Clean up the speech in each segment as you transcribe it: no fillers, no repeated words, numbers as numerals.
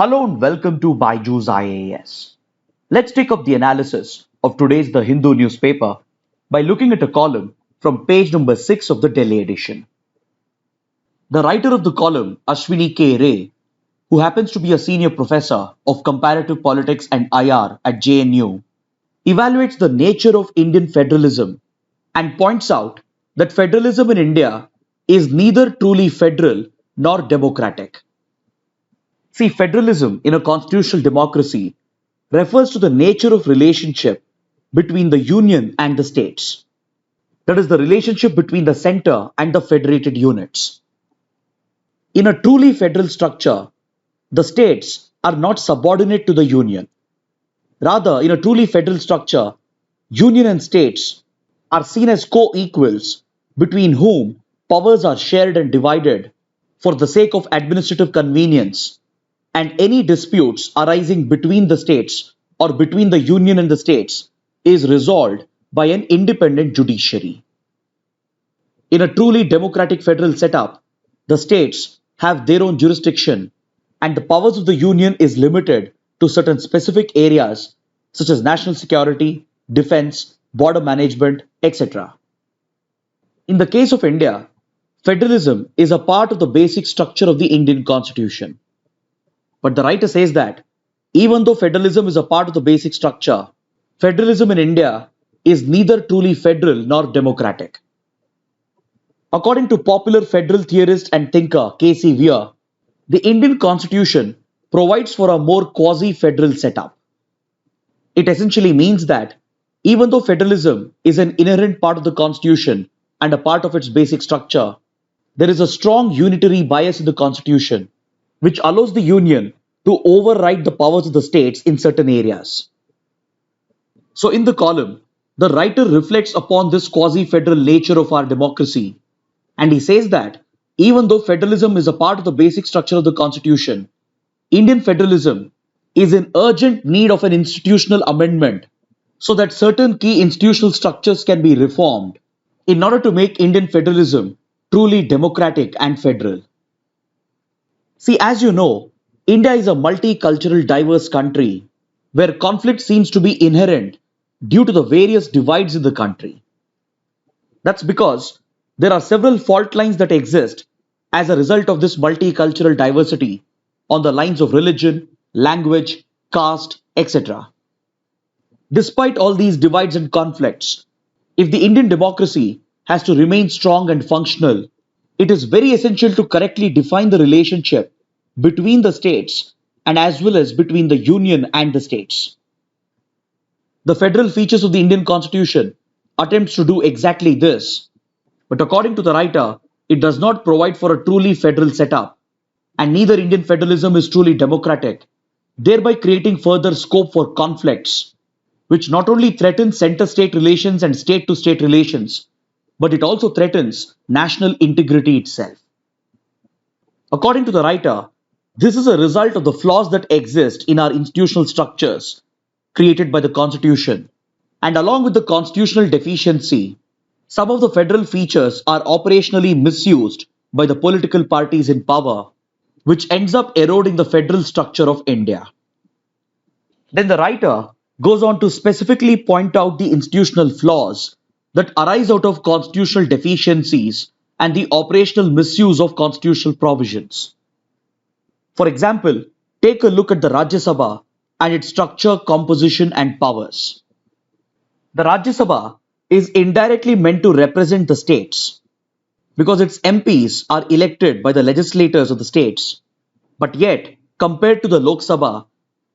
Hello and welcome to Byju's IAS. Let's take up the analysis of today's The Hindu newspaper by looking at a column from page number 6 of the Delhi edition. The writer of the column, Ashwini K. Ray, who happens to be a senior professor of comparative politics and IR at JNU, evaluates the nature of Indian federalism and points out that federalism in India is neither truly federal nor democratic. See, federalism in a constitutional democracy refers to the nature of relationship between the union and the states. That is the relationship between the center and the federated units. In a truly federal structure, the states are not subordinate to the union. Rather, in a truly federal structure, union and states are seen as co-equals between whom powers are shared and divided for the sake of administrative convenience, and any disputes arising between the states or between the union and the states is resolved by an independent judiciary. In a truly democratic federal setup, the states have their own jurisdiction and the powers of the union is limited to certain specific areas such as national security, defense, border management, etc. In the case of India, federalism is a part of the basic structure of the Indian constitution. But the writer says that even though federalism is a part of the basic structure, federalism in India is neither truly federal nor democratic. According to popular federal theorist and thinker K.C. Weir, the Indian constitution provides for a more quasi-federal setup. It essentially means that even though federalism is an inherent part of the constitution and a part of its basic structure, there is a strong unitary bias in the constitution which allows the union to override the powers of the states in certain areas. So in the column, the writer reflects upon this quasi-federal nature of our democracy, and he says that even though federalism is a part of the basic structure of the constitution, Indian federalism is in urgent need of an institutional amendment so that certain key institutional structures can be reformed in order to make Indian federalism truly democratic and federal. See, as you know, India is a multicultural, diverse country where conflict seems to be inherent due to the various divides in the country. That's because there are several fault lines that exist as a result of this multicultural diversity on the lines of religion, language, caste, etc. Despite all these divides and conflicts, if the Indian democracy has to remain strong and functional, it is very essential to correctly define the relationship between the states and as well as between the union and the states. The federal features of the Indian constitution attempts to do exactly this, but according to the writer, it does not provide for a truly federal setup, and neither Indian federalism is truly democratic, thereby creating further scope for conflicts, which not only threatens center-state relations and state-to-state relations, but it also threatens national integrity itself. According to the writer, this is a result of the flaws that exist in our institutional structures created by the Constitution, and along with the constitutional deficiency, some of the federal features are operationally misused by the political parties in power, which ends up eroding the federal structure of India. Then the writer goes on to specifically point out the institutional flaws that arise out of constitutional deficiencies and the operational misuse of constitutional provisions. For example, take a look at the Rajya Sabha and its structure, composition, and powers. The Rajya Sabha is indirectly meant to represent the states because its MPs are elected by the legislators of the states, but yet, compared to the Lok Sabha,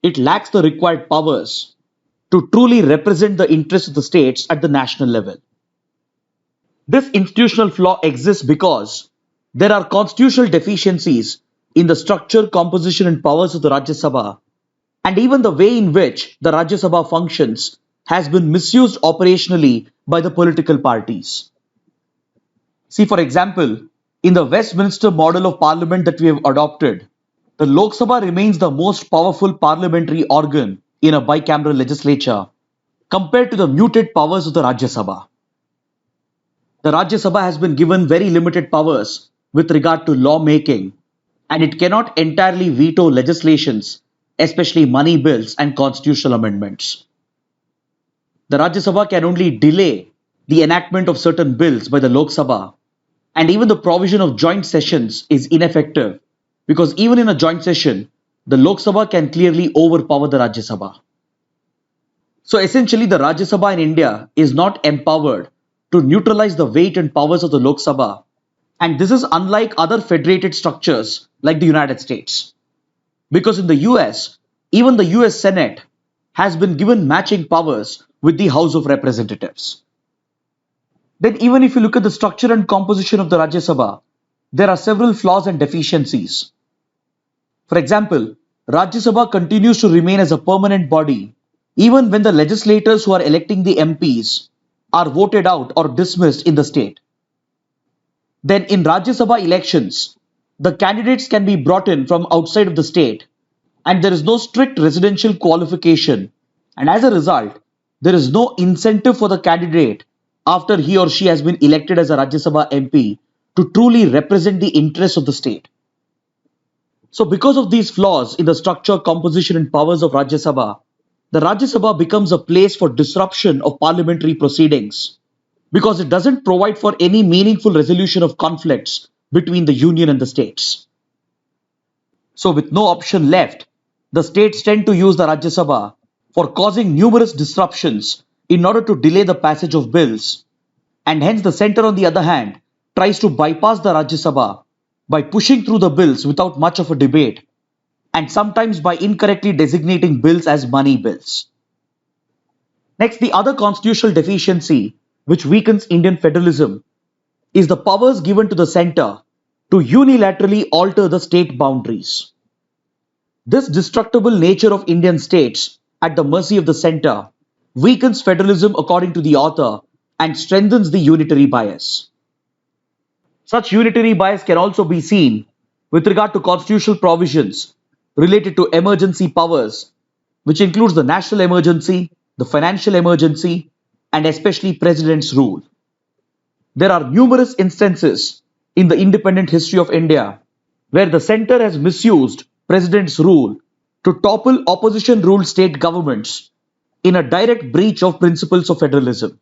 it lacks the required powers to truly represent the interests of the states at the national level. This institutional flaw exists because there are constitutional deficiencies in the structure, composition, and powers of the Rajya Sabha, and even the way in which the Rajya Sabha functions has been misused operationally by the political parties. See, for example, in the Westminster model of parliament that we have adopted, the Lok Sabha remains the most powerful parliamentary organ in a bicameral legislature compared to the muted powers of the Rajya Sabha. The Rajya Sabha has been given very limited powers with regard to law making, and it cannot entirely veto legislations, especially money bills and constitutional amendments. The Rajya Sabha can only delay the enactment of certain bills by the Lok Sabha, and even the provision of joint sessions is ineffective because even in a joint session, the Lok Sabha can clearly overpower the Rajya Sabha. So essentially, the Rajya Sabha in India is not empowered to neutralize the weight and powers of the Lok Sabha, and this is unlike other federated structures like the United States. Because in the US, even the US Senate has been given matching powers with the House of Representatives. Then, even if you look at the structure and composition of the Rajya Sabha, there are several flaws and deficiencies. For example, Rajya Sabha continues to remain as a permanent body even when the legislators who are electing the MPs are voted out or dismissed in the state. Then, in Rajya Sabha elections, the candidates can be brought in from outside of the state, and there is no strict residential qualification, and as a result, there is no incentive for the candidate after he or she has been elected as a Rajya Sabha MP to truly represent the interests of the state. So, because of these flaws in the structure, composition, and powers of Rajya Sabha, the Rajya Sabha becomes a place for disruption of parliamentary proceedings because it doesn't provide for any meaningful resolution of conflicts between the union and the states. So, with no option left, the states tend to use the Rajya Sabha for causing numerous disruptions in order to delay the passage of bills, and hence the center, on the other hand, tries to bypass the Rajya Sabha by pushing through the bills without much of a debate, and sometimes by incorrectly designating bills as money bills. Next, the other constitutional deficiency which weakens Indian federalism is the powers given to the center to unilaterally alter the state boundaries. This destructible nature of Indian states at the mercy of the center weakens federalism according to the author and strengthens the unitary bias. Such unitary bias can also be seen with regard to constitutional provisions related to emergency powers, which includes the national emergency, the financial emergency, and especially President's rule. There are numerous instances in the independent history of India where the center has misused President's rule to topple opposition ruled state governments in a direct breach of principles of federalism.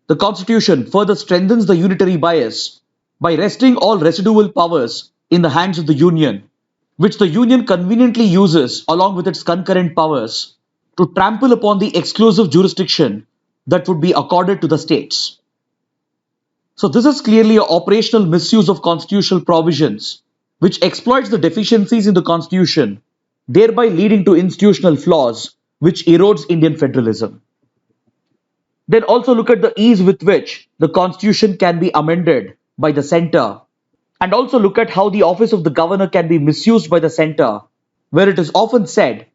The Constitution further strengthens the unitary bias by resting all residual powers in the hands of the Union, which the Union conveniently uses along with its concurrent powers to trample upon the exclusive jurisdiction that would be accorded to the states. So, this is clearly an operational misuse of constitutional provisions, which exploits the deficiencies in the Constitution, thereby leading to institutional flaws, which erodes Indian federalism. Then also look at the ease with which the Constitution can be amended by the center, and also look at how the office of the governor can be misused by the center, where it is often said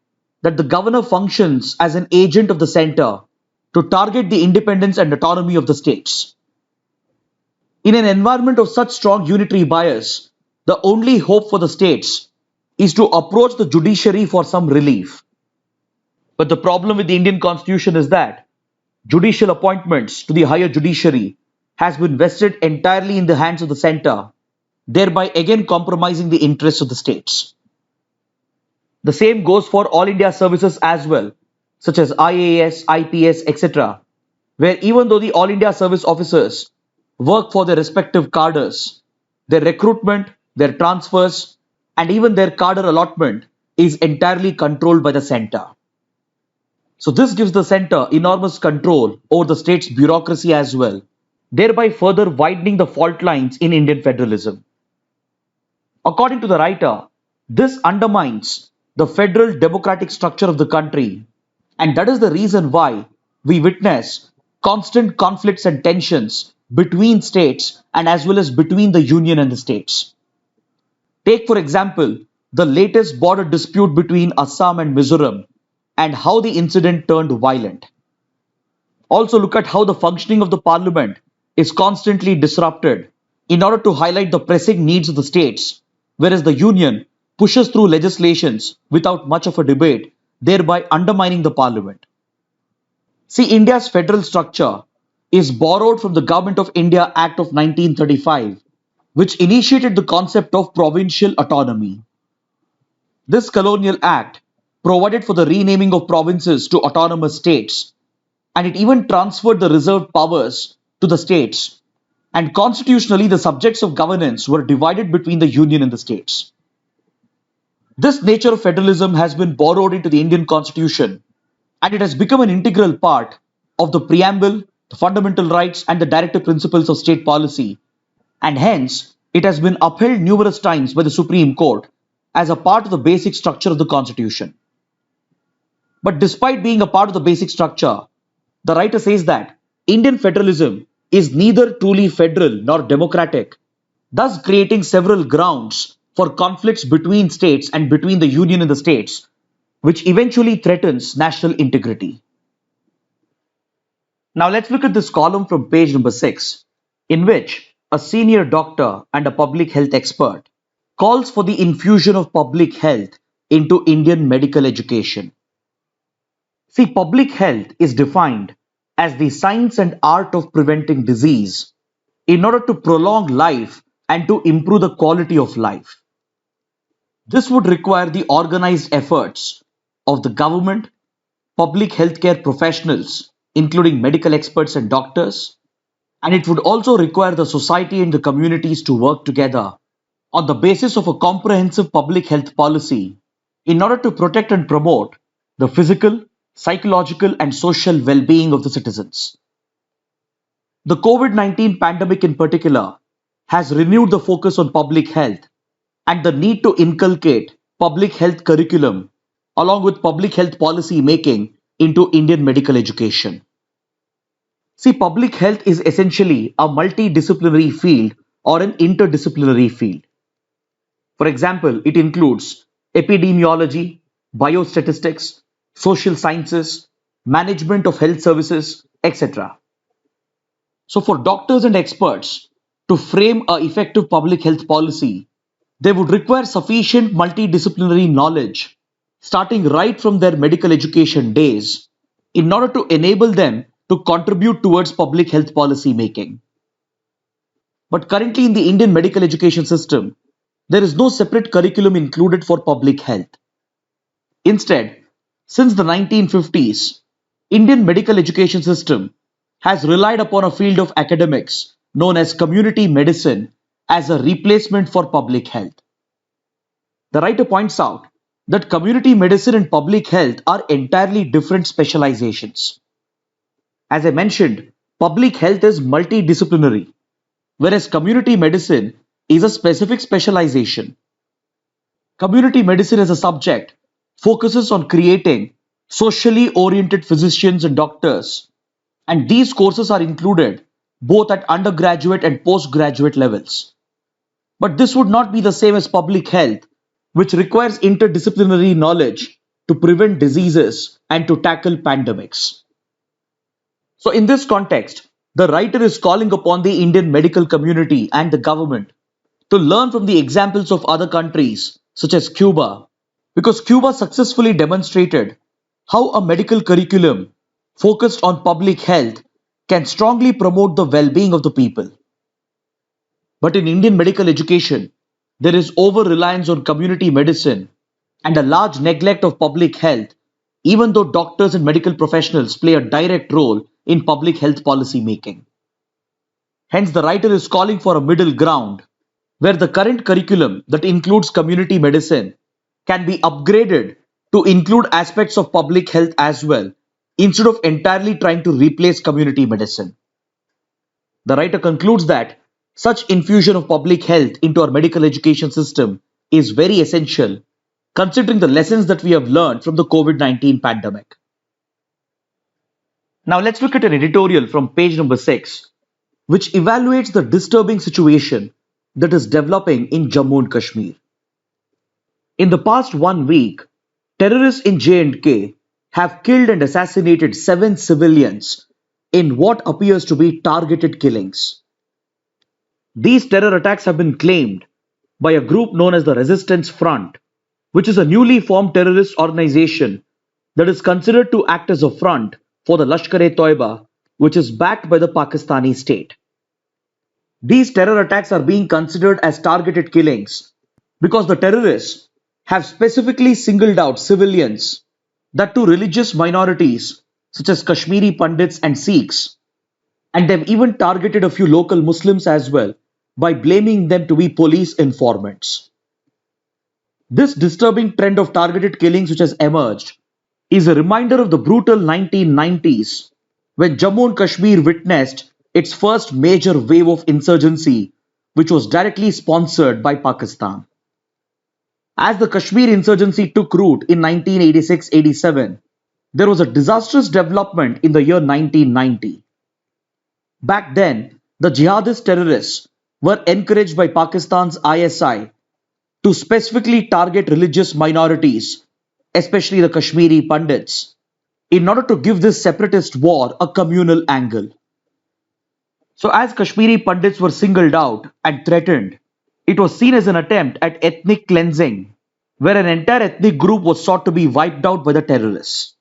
that the governor functions as an agent of the center to target the independence and autonomy of the states. In an environment of such strong unitary bias, the only hope for the states is to approach the judiciary for some relief. But the problem with the Indian Constitution is that judicial appointments to the higher judiciary has been vested entirely in the hands of the center, thereby again compromising the interests of the states. The same goes for all India services as well, such as IAS, IPS, etc., where even though the all India service officers work for their respective cadres, their recruitment, their transfers, and even their cadre allotment is entirely controlled by the center. So this gives the center enormous control over the state's bureaucracy as well, thereby further widening the fault lines in Indian federalism. According to the writer, this undermines the federal democratic structure of the country, and that is the reason why we witness constant conflicts and tensions between states and as well as between the union and the states. Take, for example, the latest border dispute between Assam and Mizoram and how the incident turned violent. Also, look at how the functioning of the parliament is constantly disrupted in order to highlight the pressing needs of the states, whereas the union pushes through legislations without much of a debate, thereby undermining the parliament. See, India's federal structure is borrowed from the Government of India Act of 1935, which initiated the concept of provincial autonomy. This colonial act provided for the renaming of provinces to autonomous states, and it even transferred the reserved powers to the states. And constitutionally, the subjects of governance were divided between the union and the states. This nature of federalism has been borrowed into the Indian constitution, and it has become an integral part of the preamble, the fundamental rights, and the directive principles of state policy, and hence it has been upheld numerous times by the Supreme Court as a part of the basic structure of the constitution. But despite being a part of the basic structure, the writer says that Indian federalism is neither truly federal nor democratic, thus creating several grounds for conflicts between states and between the union and the states, which eventually threatens national integrity. Now let's look at this column from page number 6, in which a senior doctor and a public health expert calls for the infusion of public health into Indian medical education. See, public health is defined as the science and art of preventing disease in order to prolong life and to improve the quality of life. This would require the organized efforts of the government, public healthcare professionals, including medical experts and doctors, and it would also require the society and the communities to work together on the basis of a comprehensive public health policy in order to protect and promote the physical, psychological, and social well being of the citizens. The COVID-19 pandemic, in particular, has renewed the focus on public health and the need to inculcate public health curriculum along with public health policy making into Indian medical education. See, public health is essentially a multidisciplinary field or an interdisciplinary field. For example, it includes epidemiology, biostatistics, social sciences, management of health services, etc. So, for doctors and experts to frame a effective public health policy, they would require sufficient multidisciplinary knowledge starting right from their medical education days in order to enable them to contribute towards public health policy making. But currently in the Indian medical education system, there is no separate curriculum included for public health. Instead, since the 1950s, Indian medical education system has relied upon a field of academics known as community medicine as a replacement for public health. The writer points out that community medicine and public health are entirely different specializations. As I mentioned, public health is multidisciplinary, whereas community medicine is a specific specialization. Community medicine as a subject focuses on creating socially oriented physicians and doctors, and these courses are included both at undergraduate and postgraduate levels. But this would not be the same as public health, which requires interdisciplinary knowledge to prevent diseases and to tackle pandemics. So, in this context, the writer is calling upon the Indian medical community and the government to learn from the examples of other countries, such as Cuba, because Cuba successfully demonstrated how a medical curriculum focused on public health can strongly promote the well being of the people. But in Indian medical education, there is over reliance on community medicine and a large neglect of public health, even though doctors and medical professionals play a direct role in public health policy making. Hence, the writer is calling for a middle ground where the current curriculum that includes community medicine can be upgraded to include aspects of public health as well, instead of entirely trying to replace community medicine. The writer concludes that such infusion of public health into our medical education system is very essential, considering the lessons that we have learned from the COVID-19 pandemic. Now let's look at an editorial from page number 6, which evaluates the disturbing situation that is developing in Jammu and Kashmir. In the past 1 week, terrorists in J&K have killed and assassinated 7 civilians in what appears to be targeted killings. These terror attacks have been claimed by a group known as the Resistance Front, which is a newly formed terrorist organization that is considered to act as a front for the Lashkar-e-Toiba, which is backed by the Pakistani state. These terror attacks are being considered as targeted killings because the terrorists have specifically singled out civilians, that to religious minorities such as Kashmiri Pandits and Sikhs, and they've even targeted a few local Muslims as well by blaming them to be police informants. This disturbing trend of targeted killings which has emerged is a reminder of the brutal 1990s when Jammu and Kashmir witnessed its first major wave of insurgency, which was directly sponsored by Pakistan. As the Kashmir insurgency took root in 1986-87, there was a disastrous development in the year 1990. Back then, the jihadist terrorists were encouraged by Pakistan's ISI to specifically target religious minorities, especially the Kashmiri Pandits, in order to give this separatist war a communal angle. So, as Kashmiri Pandits were singled out and threatened, it was seen as an attempt at ethnic cleansing, where an entire ethnic group was sought to be wiped out by the terrorists.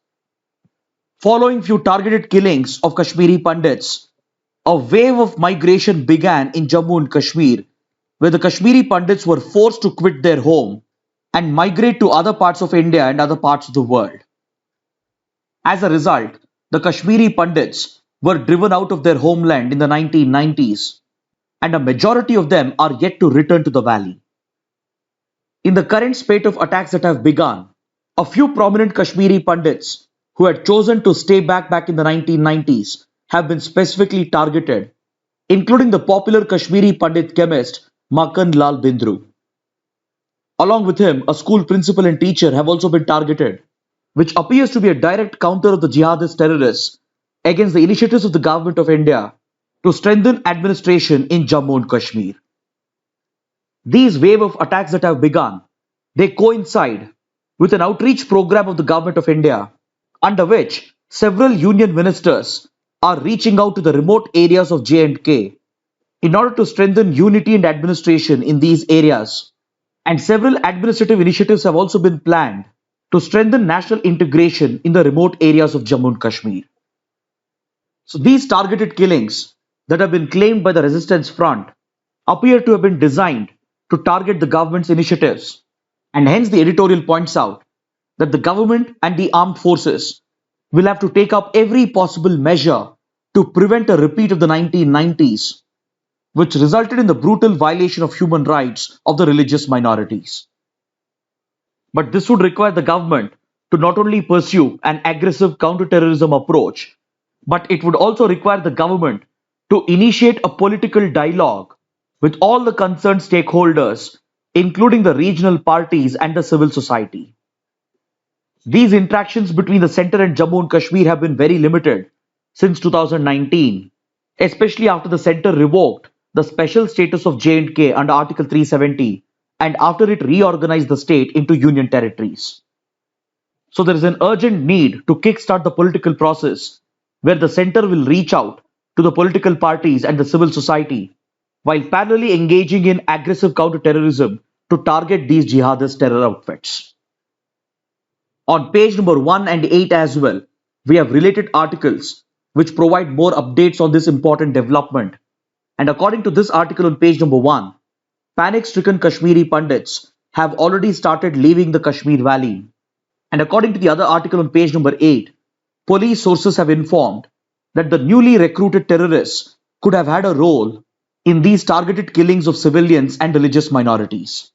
Following few targeted killings of Kashmiri Pandits, a wave of migration began in Jammu and Kashmir, where the Kashmiri Pandits were forced to quit their home and migrate to other parts of India and other parts of the world. As a result, the Kashmiri Pandits were driven out of their homeland in the 1990s, and a majority of them are yet to return to the valley. In the current spate of attacks that have begun, a few prominent Kashmiri Pandits who had chosen to stay back in the 1990s have been specifically targeted, including the popular Kashmiri Pandit chemist Makan Lal Bindru. Along with him, a school principal and teacher have also been targeted, which appears to be a direct counter of the jihadist terrorists against the initiatives of the government of India to strengthen administration in Jammu and Kashmir. These wave of attacks that have begun, they coincide with an outreach program of the government of India, under which several union ministers are reaching out to the remote areas of J&K in order to strengthen unity and administration in these areas. And several administrative initiatives have also been planned to strengthen national integration in the remote areas of Jammu and Kashmir. So these targeted killings that have been claimed by the resistance front appear to have been designed to target the government's initiatives, and hence the editorial points out that the government and the armed forces will have to take up every possible measure to prevent a repeat of the 1990s, which resulted in the brutal violation of human rights of the religious minorities. But this would require the government to not only pursue an aggressive counterterrorism approach, but it would also require the government to initiate a political dialogue with all the concerned stakeholders, including the regional parties and the civil society. These interactions between the center and Jammu and Kashmir have been very limited since 2019, especially after the center revoked the special status of J&K under Article 370 and after it reorganized the state into union territories. So there is an urgent need to kickstart the political process where the center will reach out to the political parties and the civil society while parallelly engaging in aggressive counterterrorism to target these jihadist terror outfits. On page number 1 and 8 as well, we have related articles which provide more updates on this important development. And according to this article on page number 1, panic-stricken Kashmiri Pandits have already started leaving the Kashmir Valley. And according to the other article on page number 8, police sources have informed that the newly recruited terrorists could have had a role in these targeted killings of civilians and religious minorities.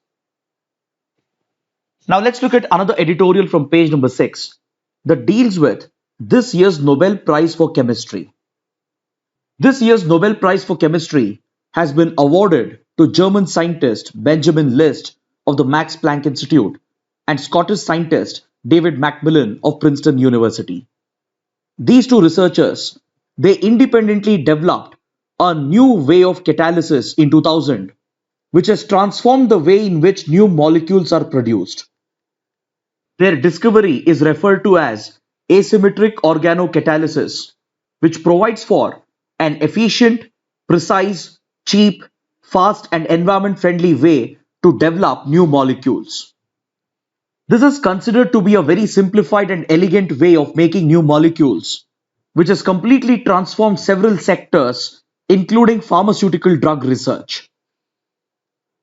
Now let's look at another editorial from page number 6 that deals with this year's Nobel Prize for Chemistry. This year's Nobel Prize for Chemistry has been awarded to German scientist Benjamin List of the Max Planck Institute and Scottish scientist David Macmillan of Princeton University. These two researchers, they independently developed a new way of catalysis in 2000, which has transformed the way in which new molecules are produced. Their discovery is referred to as asymmetric organocatalysis, which provides for an efficient, precise, cheap, fast and environment-friendly way to develop new molecules. This is considered to be a very simplified and elegant way of making new molecules, which has completely transformed several sectors including pharmaceutical drug research.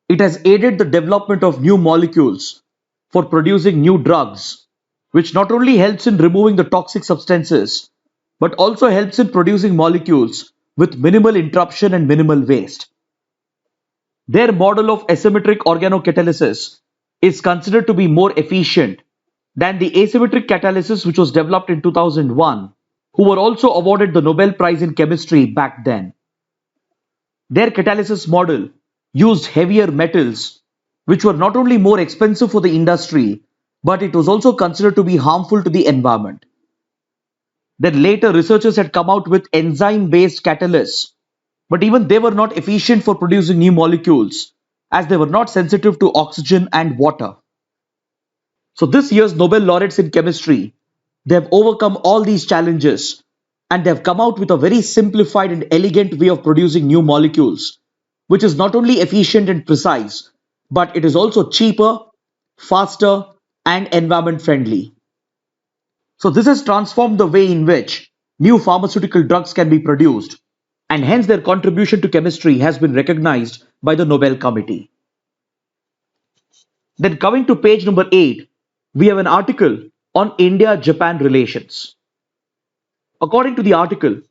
It has aided the development of new molecules for producing new drugs, which not only helps in removing the toxic substances, but also helps in producing molecules with minimal interruption and minimal waste. Their model of asymmetric organocatalysis is considered to be more efficient than the asymmetric catalysis which was developed in 2001, who were also awarded the Nobel Prize in Chemistry back then. Their catalysis model used heavier metals, which were not only more expensive for the industry, but it was also considered to be harmful to the environment. Then later, researchers had come out with enzyme-based catalysts, but even they were not efficient for producing new molecules, as they were not sensitive to oxygen and water. So this year's Nobel laureates in chemistry, they have overcome all these challenges and they have come out with a very simplified and elegant way of producing new molecules, which is not only efficient and precise, but it is also cheaper, faster, and environment friendly. So this has transformed the way in which new pharmaceutical drugs can be produced, and hence their contribution to chemistry has been recognized by the Nobel Committee. Then coming to page number 8, we have an article on India-Japan relations. According to the article,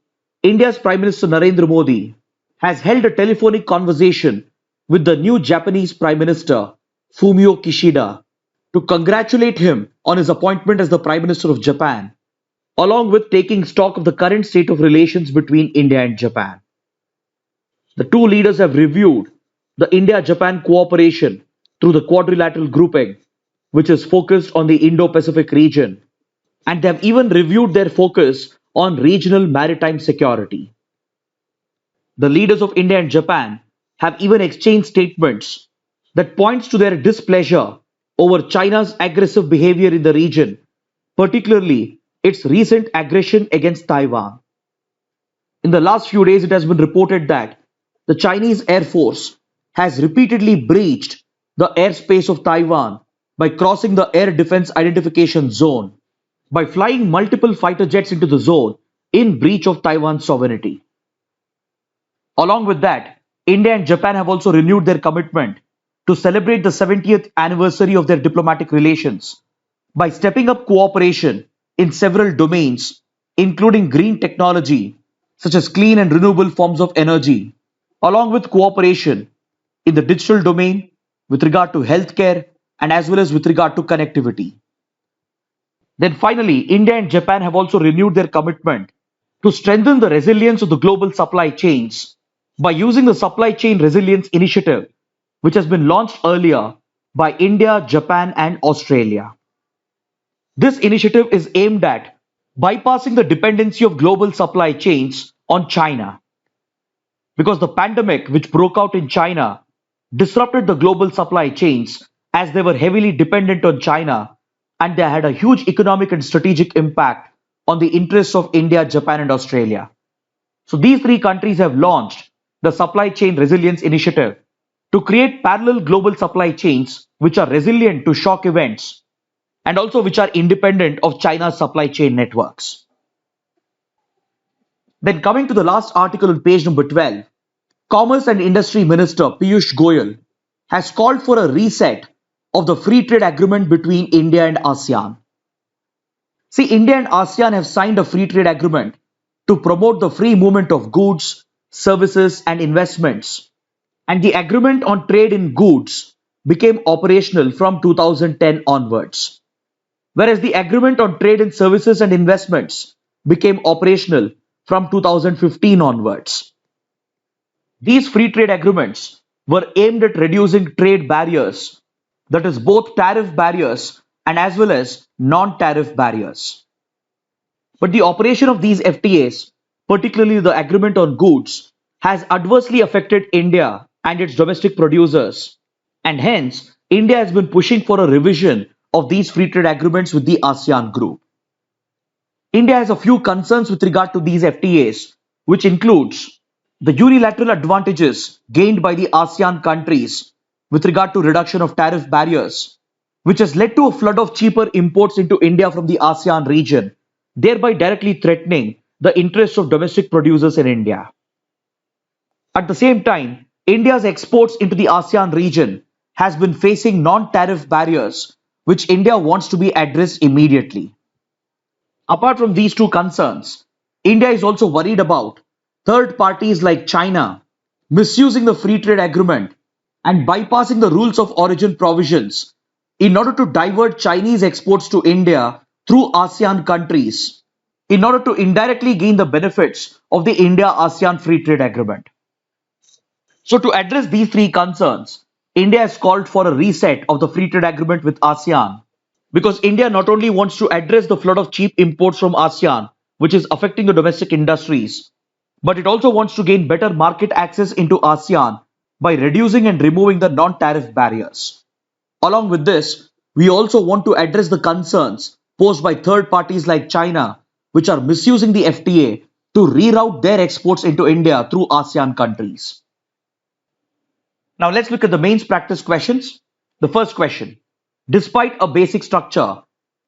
India's Prime Minister Narendra Modi has held a telephonic conversation with the new Japanese Prime Minister Fumio Kishida to congratulate him on his appointment as the Prime Minister of Japan, along with taking stock of the current state of relations between India and Japan. The two leaders have reviewed the India-Japan cooperation through the quadrilateral grouping, which is focused on the Indo-Pacific region, and they have even reviewed their focus on regional maritime security. The leaders of India and Japan have even exchanged statements that points to their displeasure over China's aggressive behavior in the region, particularly its recent aggression against Taiwan. In the last few days, it has been reported that the Chinese Air Force has repeatedly breached the airspace of Taiwan by crossing the air defense identification zone, by flying multiple fighter jets into the zone in breach of Taiwan's sovereignty. Along with that, India and Japan have also renewed their commitment to celebrate the 70th anniversary of their diplomatic relations by stepping up cooperation in several domains, including green technology, such as clean and renewable forms of energy, along with cooperation in the digital domain with regard to healthcare and as well as with regard to connectivity. Then finally, India and Japan have also renewed their commitment to strengthen the resilience of the global supply chains by using the Supply Chain Resilience Initiative, which has been launched earlier by India, Japan, and Australia. This initiative is aimed at bypassing the dependency of global supply chains on China, because the pandemic which broke out in China disrupted the global supply chains as they were heavily dependent on China, and they had a huge economic and strategic impact on the interests of India, Japan, and Australia. So these three countries have launched the Supply Chain Resilience Initiative to create parallel global supply chains which are resilient to shock events and also which are independent of China's supply chain networks. Then coming to the last article on page number 12, Commerce and Industry Minister Piyush Goyal has called for a reset of the free trade agreement between India and ASEAN. See, India and ASEAN have signed a free trade agreement to promote the free movement of goods, services, and investments. And the agreement on trade in goods became operational from 2010 onwards, whereas the agreement on trade in services and investments became operational from 2015 onwards. These free trade agreements were aimed at reducing trade barriers, that is, both tariff barriers and as well as non-tariff barriers. But the operation of these FTAs, particularly the agreement on goods, has adversely affected India and its domestic producers, and hence India has been pushing for a revision of these free trade agreements with the ASEAN group. India has a few concerns with regard to these FTAs, which includes the unilateral advantages gained by the ASEAN countries with regard to reduction of tariff barriers, which has led to a flood of cheaper imports into India from the ASEAN region, thereby directly threatening the interests of domestic producers in India. At the same time, India's exports into the ASEAN region has been facing non-tariff barriers which India wants to be addressed immediately. Apart from these two concerns, India is also worried about third parties like China misusing the free trade agreement and bypassing the rules of origin provisions in order to divert Chinese exports to India through ASEAN countries in order to indirectly gain the benefits of the India ASEAN free trade agreement. So, to address these three concerns, India has called for a reset of the free trade agreement with ASEAN because India not only wants to address the flood of cheap imports from ASEAN, which is affecting the domestic industries, but it also wants to gain better market access into ASEAN by reducing and removing the non tariff barriers. Along with this, we also want to address the concerns posed by third parties like China, which are misusing the FTA to reroute their exports into India through ASEAN countries. Now let's look at the mains practice questions. The first question: despite a basic structure,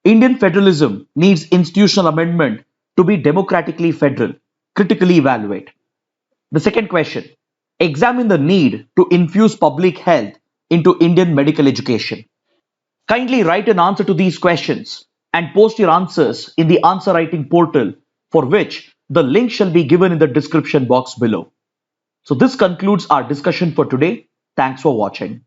Indian federalism needs institutional amendment to be democratically federal. Critically evaluate. The second question: examine the need to infuse public health into Indian medical education. Kindly write an answer to these questions and post your answers in the answer writing portal, for which the link shall be given in the description box below. So this concludes our discussion for today. Thanks for watching.